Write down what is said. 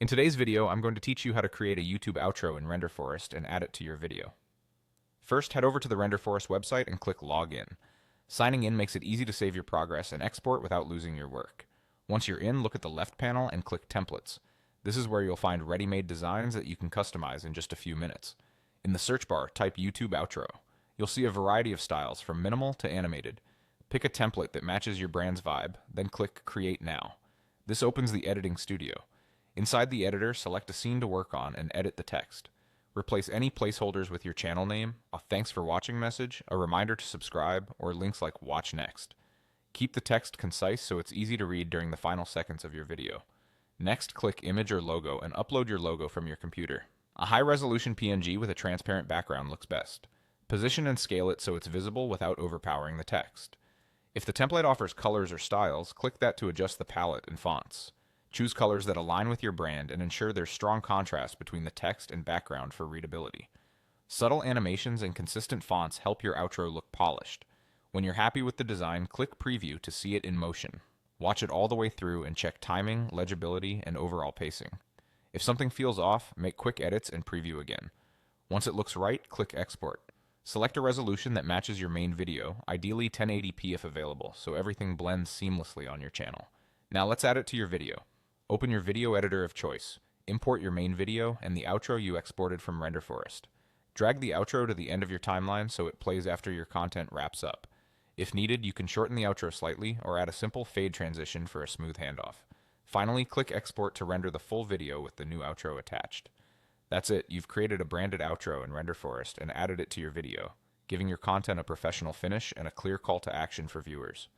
In today's video, I'm going to teach you how to create a YouTube outro in Renderforest and add it to your video. First, head over to the Renderforest website and click Login. Signing in makes it easy to save your progress and export without losing your work. Once you're in, look at the left panel and click Templates. This is where you'll find ready-made designs that you can customize in just a few minutes. In the search bar, type YouTube outro. You'll see a variety of styles from minimal to animated. Pick a template that matches your brand's vibe, then click Create Now. This opens the editing studio. Inside the editor, select a scene to work on and edit the text. Replace any placeholders with your channel name, a thanks for watching message, a reminder to subscribe, or links like watch next. Keep the text concise so it's easy to read during the final seconds of your video. Next, click Image or Logo and upload your logo from your computer. A high-resolution PNG with a transparent background looks best. Position and scale it so it's visible without overpowering the text. If the template offers colors or styles, click that to adjust the palette and fonts. Choose colors that align with your brand and ensure there's strong contrast between the text and background for readability. Subtle animations and consistent fonts help your outro look polished. When you're happy with the design, click Preview to see it in motion. Watch it all the way through and check timing, legibility, and overall pacing. If something feels off, make quick edits and preview again. Once it looks right, click Export. Select a resolution that matches your main video, ideally 1080p if available, so everything blends seamlessly on your channel. Now let's add it to your video. Open your video editor of choice. Import your main video and the outro you exported from Renderforest. Drag the outro to the end of your timeline so it plays after your content wraps up. If needed, you can shorten the outro slightly or add a simple fade transition for a smooth handoff. Finally, click Export to render the full video with the new outro attached. That's it, you've created a branded outro in Renderforest and added it to your video, giving your content a professional finish and a clear call to action for viewers.